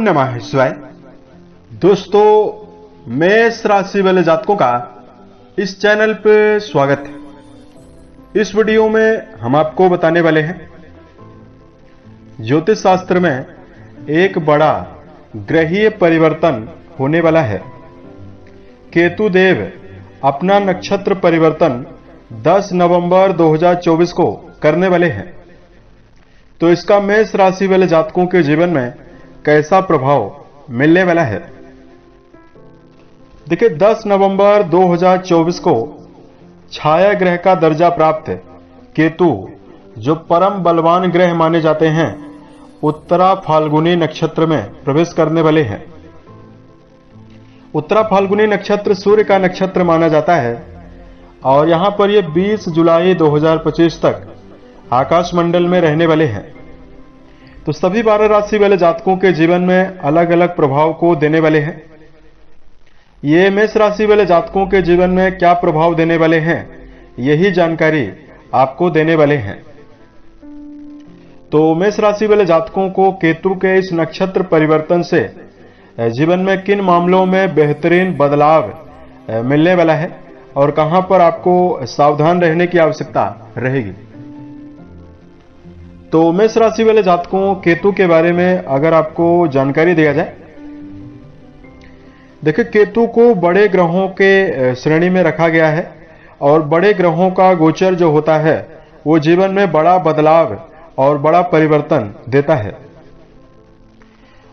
नमः शिवाय। दोस्तों, मेष राशि वाले जातकों का इस चैनल पे स्वागत है। इस वीडियो में हम आपको बताने वाले हैं ज्योतिष शास्त्र में एक बड़ा ग्रहीय परिवर्तन होने वाला है। केतु देव अपना नक्षत्र परिवर्तन 10 नवंबर 2024 को करने वाले हैं। तो इसका मेष राशि वाले जातकों के जीवन में कैसा प्रभाव मिलने वाला है। देखिए, 10 नवंबर 2024 को छाया ग्रह का दर्जा प्राप्त केतु, जो परम बलवान ग्रह माने जाते हैं, उत्तरा फाल्गुनी नक्षत्र में प्रवेश करने वाले हैं। उत्तरा फाल्गुनी नक्षत्र सूर्य का नक्षत्र माना जाता है और यहां पर यह 20 जुलाई 2025 तक आकाश मंडल में रहने वाले हैं। तो सभी 12 राशि वाले जातकों के जीवन में अलग अलग प्रभाव को देने वाले हैं। ये मेष राशि वाले जातकों के जीवन में क्या प्रभाव देने वाले हैं, यही जानकारी आपको देने वाले हैं। तो मेष राशि वाले जातकों को केतु के इस नक्षत्र परिवर्तन से जीवन में किन मामलों में बेहतरीन बदलाव मिलने वाला है और कहां पर आपको सावधान रहने की आवश्यकता रहेगी। तो मेष राशि वाले जातकों केतु के बारे में अगर आपको जानकारी दिया जाए, देखिए, केतु को बड़े ग्रहों के श्रेणी में रखा गया है और बड़े ग्रहों का गोचर जो होता है वो जीवन में बड़ा बदलाव और बड़ा परिवर्तन देता है।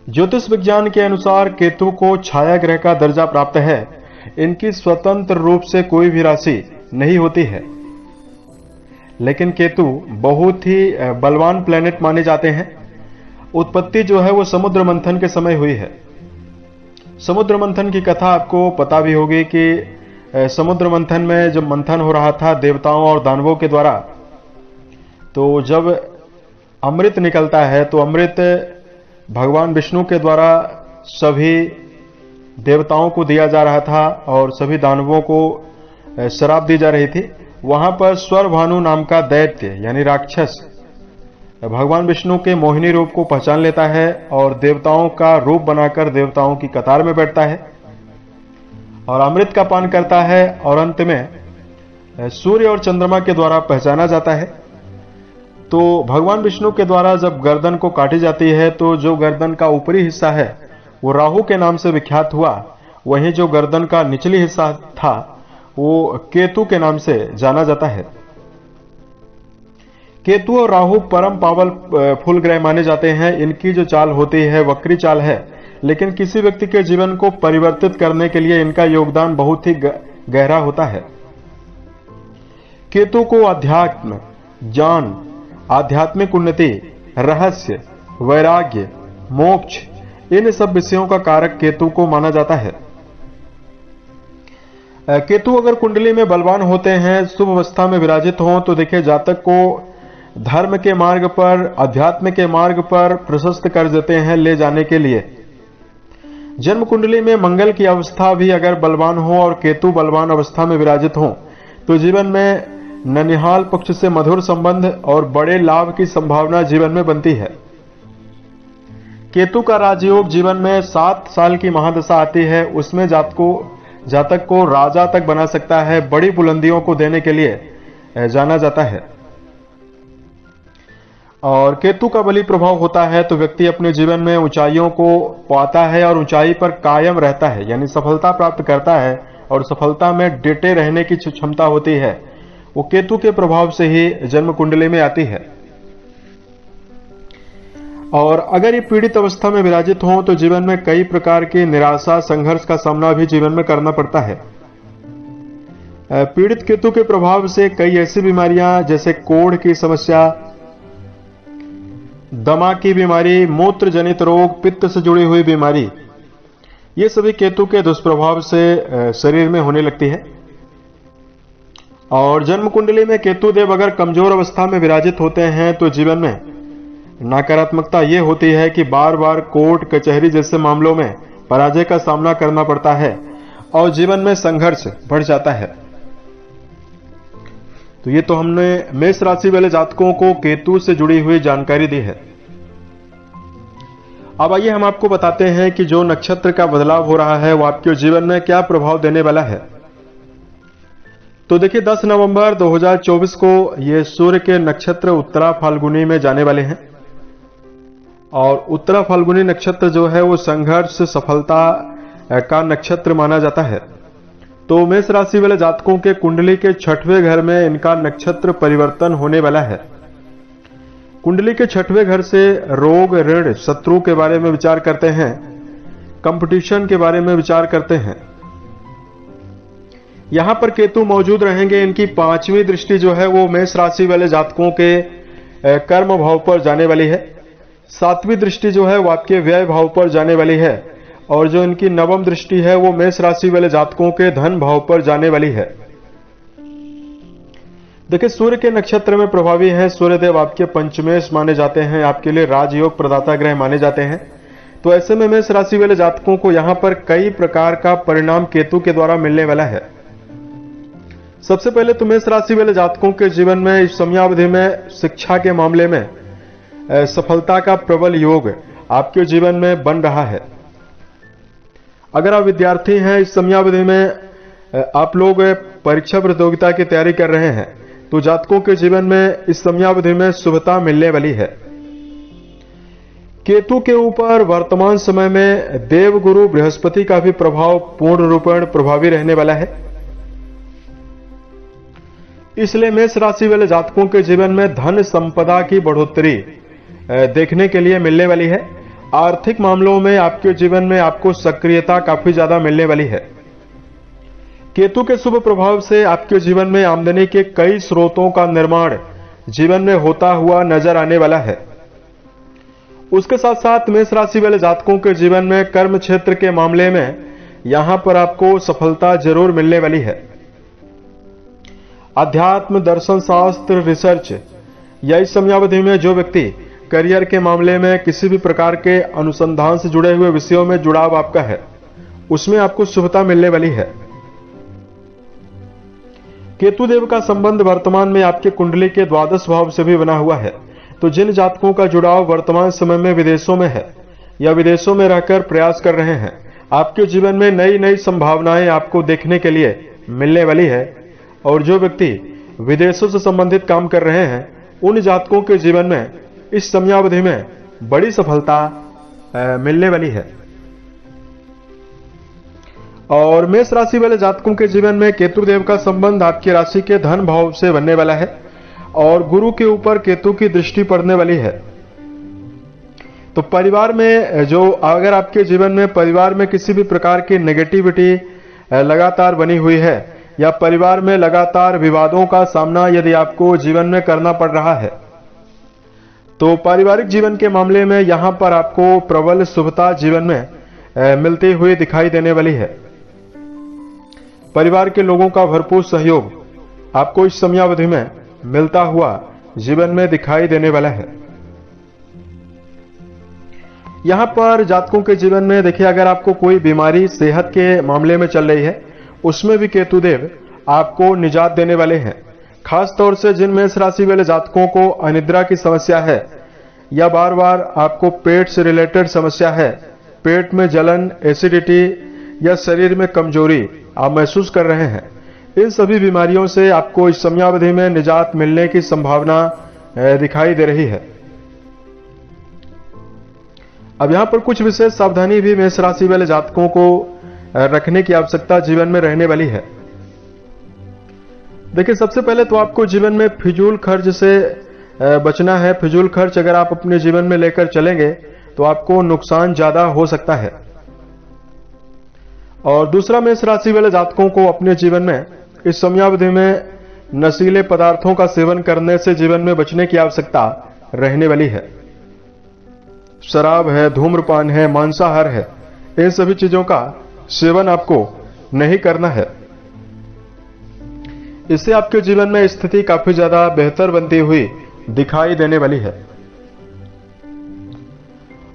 ज्योतिष विज्ञान के अनुसार केतु को छाया ग्रह का दर्जा प्राप्त है। इनकी स्वतंत्र रूप से कोई भी राशि नहीं होती है, लेकिन केतु बहुत ही बलवान प्लेनेट माने जाते हैं। उत्पत्ति जो है वो समुद्र मंथन के समय हुई है। समुद्र मंथन की कथा आपको पता भी होगी कि समुद्र मंथन में जब मंथन हो रहा था देवताओं और दानवों के द्वारा, तो जब अमृत निकलता है तो अमृत भगवान विष्णु के द्वारा सभी देवताओं को दिया जा रहा था और सभी दानवों को शराब दी जा रही थी। वहां पर स्वरभानु नाम का दैत्य यानी राक्षस भगवान विष्णु के मोहिनी रूप को पहचान लेता है और देवताओं का रूप बनाकर देवताओं की कतार में बैठता है और अमृत का पान करता है और अंत में सूर्य और चंद्रमा के द्वारा पहचाना जाता है। तो भगवान विष्णु के द्वारा जब गर्दन को काटी जाती है तो जो गर्दन का ऊपरी हिस्सा है वो राहु के नाम से विख्यात हुआ, वहीं जो गर्दन का निचली हिस्सा था वो केतु के नाम से जाना जाता है। केतु और राहु परम पावल फुल ग्रह माने जाते हैं। इनकी जो चाल होती है वक्री चाल है, लेकिन किसी व्यक्ति के जीवन को परिवर्तित करने के लिए इनका योगदान बहुत ही गहरा होता है। केतु को अध्यात्म, ज्ञान, आध्यात्मिक उन्नति, रहस्य, वैराग्य, मोक्ष, इन सब विषयों का कारक केतु को माना जाता है। केतु अगर कुंडली में बलवान होते हैं, शुभ अवस्था में विराजित हों, तो देखिए जातक को धर्म के मार्ग पर, अध्यात्म के मार्ग पर प्रशस्त कर देते हैं ले जाने के लिए। जन्म कुंडली में मंगल की अवस्था भी अगर बलवान हो और केतु बलवान अवस्था में विराजित हो तो जीवन में ननिहाल पक्ष से मधुर संबंध और बड़े लाभ की संभावना जीवन में बनती है। केतु का राजयोग जीवन में 7 साल की महादशा आती है, उसमें जातक को राजा तक बना सकता है, बड़ी बुलंदियों को देने के लिए जाना जाता है। और केतु का बली प्रभाव होता है तो व्यक्ति अपने जीवन में ऊंचाइयों को पाता है और ऊंचाई पर कायम रहता है, यानी सफलता प्राप्त करता है और सफलता में डटे रहने की क्षमता होती है, वो केतु के प्रभाव से ही जन्म कुंडली में आती है। और अगर ये पीड़ित अवस्था में विराजित हों तो जीवन में कई प्रकार की निराशा, संघर्ष का सामना भी जीवन में करना पड़ता है। पीड़ित केतु के प्रभाव से कई ऐसी बीमारियां जैसे कोढ़ की समस्या, दमा की बीमारी, मूत्र जनित रोग, पित्त से जुड़ी हुई बीमारी, ये सभी केतु के दुष्प्रभाव से शरीर में होने लगती है। और जन्म कुंडली में केतु देव अगर कमजोर अवस्था में विराजित होते हैं तो जीवन में नकारात्मकता ये होती है कि बार बार कोर्ट कचहरी जैसे मामलों में पराजय का सामना करना पड़ता है और जीवन में संघर्ष बढ़ जाता है। तो ये तो हमने मेष राशि वाले जातकों को केतु से जुड़ी हुई जानकारी दी है। अब आइए हम आपको बताते हैं कि जो नक्षत्र का बदलाव हो रहा है वो आपके जीवन में क्या प्रभाव देने वाला है। तो देखिए 10 नवंबर 2024 को ये सूर्य के नक्षत्र उत्तरा फाल्गुनी में जाने वाले हैं और उत्तरा फाल्गुनी नक्षत्र जो है वो संघर्ष सफलता का नक्षत्र माना जाता है। तो मेष राशि वाले जातकों के कुंडली के 6वें घर में इनका नक्षत्र परिवर्तन होने वाला है। कुंडली के 6वें घर से रोग, ऋण, शत्रु के बारे में विचार करते हैं, कंपटीशन के बारे में विचार करते हैं। यहां पर केतु मौजूद रहेंगे। इनकी 5वीं दृष्टि जो है वो मेष राशि वाले जातकों के कर्म भाव पर जाने वाली है। 7वीं दृष्टि जो है वो आपके व्यय भाव पर जाने वाली है और जो इनकी 9वीं दृष्टि है वो मेष राशि वाले जातकों के धन भाव पर जाने वाली है। देखिए सूर्य के नक्षत्र में प्रभावी हैं सूर्यदेव, आपके पंचमेश माने जाते हैं, आपके लिए राजयोग प्रदाता ग्रह माने जाते हैं। तो ऐसे में मेष राशि वाले जातकों को यहां पर कई प्रकार का परिणाम केतु के द्वारा मिलने वाला है। सबसे पहले तो मेष राशि वाले जातकों के जीवन में इस समयावधि में शिक्षा के मामले में सफलता का प्रबल योग आपके जीवन में बन रहा है। अगर आप विद्यार्थी हैं, इस समयावधि में आप लोग परीक्षा प्रतियोगिता की तैयारी कर रहे हैं तो जातकों के जीवन में इस समयावधि में शुभता मिलने वाली है। केतु के ऊपर वर्तमान समय में देवगुरु बृहस्पति का भी प्रभाव पूर्ण रूपेण प्रभावी रहने वाला है। इसलिए मेष राशि वाले जातकों के जीवन में धन संपदा की बढ़ोतरी देखने के लिए मिलने वाली है। आर्थिक मामलों में आपके जीवन में आपको सक्रियता काफी ज्यादा मिलने वाली है। केतु के शुभ प्रभाव से आपके जीवन में आमदनी के कई स्रोतों का निर्माण जीवन में होता हुआ नजर आने वाला है। उसके साथ साथ मेष राशि वाले जातकों के जीवन में कर्म क्षेत्र के मामले में यहां पर आपको सफलता जरूर मिलने वाली है। अध्यात्म, दर्शन शास्त्र, रिसर्च या इस समयावधि में जो व्यक्ति करियर के मामले में किसी भी प्रकार के अनुसंधान से जुड़े हुए विषयों में जुड़ाव आपका है उसमें आपको शुभता मिलने वाली है। केतु देव का संबंध वर्तमान में आपके कुंडली के द्वादश भाव से भी बना हुआ है। तो जिन जातकों का जुड़ाव वर्तमान समय में विदेशों में है या विदेशों में रहकर प्रयास कर रहे हैं, आपके जीवन में नई नई संभावनाएं आपको देखने के लिए मिलने वाली है। और जो व्यक्ति विदेशों से संबंधित काम कर रहे हैं उन जातकों के जीवन में इस समयावधि में बड़ी सफलता मिलने वाली है। और मेष राशि वाले जातकों के जीवन में केतु देव का संबंध आपकी राशि के धन भाव से बनने वाला है और गुरु के ऊपर केतु की दृष्टि पड़ने वाली है। तो परिवार में जो अगर आपके जीवन में परिवार में किसी भी प्रकार की नेगेटिविटी लगातार बनी हुई है या परिवार में लगातार विवादों का सामना यदि आपको जीवन में करना पड़ रहा है तो पारिवारिक जीवन के मामले में यहां पर आपको प्रबल शुभता जीवन में मिलती हुई दिखाई देने वाली है। परिवार के लोगों का भरपूर सहयोग आपको इस समयावधि में मिलता हुआ जीवन में दिखाई देने वाला है। यहां पर जातकों के जीवन में देखिए अगर आपको कोई बीमारी सेहत के मामले में चल रही है उसमें भी केतु देव आपको निजात देने वाले हैं। खास तौर से जिन मेष राशि वाले जातकों को अनिद्रा की समस्या है या बार बार आपको पेट से रिलेटेड समस्या है, पेट में जलन, एसिडिटी या शरीर में कमजोरी आप महसूस कर रहे हैं, इन सभी बीमारियों से आपको इस समयावधि में निजात मिलने की संभावना दिखाई दे रही है। अब यहां पर कुछ विशेष सावधानी भी मेष राशि वाले जातकों को रखने की आवश्यकता जीवन में रहने वाली है। देखिए सबसे पहले तो आपको जीवन में फिजूल खर्च से बचना है। फिजूल खर्च अगर आप अपने जीवन में लेकर चलेंगे तो आपको नुकसान ज्यादा हो सकता है। और दूसरा मेष राशि वाले जातकों को अपने जीवन में इस समयावधि में नशीले पदार्थों का सेवन करने से जीवन में बचने की आवश्यकता रहने वाली है। शराब है, धूम्रपान है, मांसाहार है, इन सभी चीजों का सेवन आपको नहीं करना है। इससे आपके जीवन में स्थिति काफी ज्यादा बेहतर बनती हुई दिखाई देने वाली है।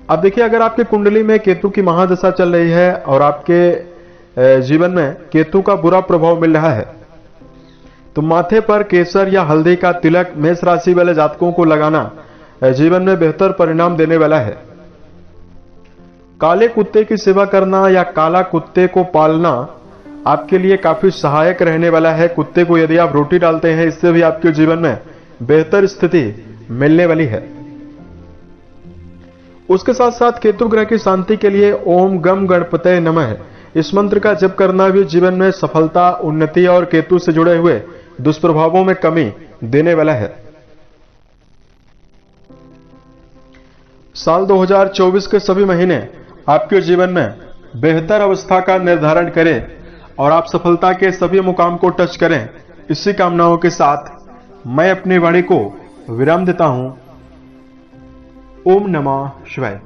अब देखिए अगर आपके कुंडली में केतु की महादशा चल रही है और आपके जीवन में केतु का बुरा प्रभाव मिल रहा है तो माथे पर केसर या हल्दी का तिलक मेष राशि वाले जातकों को लगाना जीवन में बेहतर परिणाम देने वाला है। काले कुत्ते की सेवा करना या काला कुत्ते को पालना आपके लिए काफी सहायक रहने वाला है। कुत्ते को यदि आप रोटी डालते हैं, इससे भी आपके जीवन में बेहतर स्थिति मिलने वाली है। उसके साथ साथ केतु ग्रह की शांति के लिए ओम गम गणपतये नमः इस मंत्र का जप करना भी जीवन में सफलता, उन्नति और केतु से जुड़े हुए दुष्प्रभावों में कमी देने वाला है। साल 2024 के सभी महीने आपके जीवन में बेहतर अवस्था का निर्धारण करें और आप सफलता के सभी मुकाम को टच करें। इसी कामनाओं के साथ मैं अपनी वाणी को विराम देता हूं। ओम नमः शिवाय।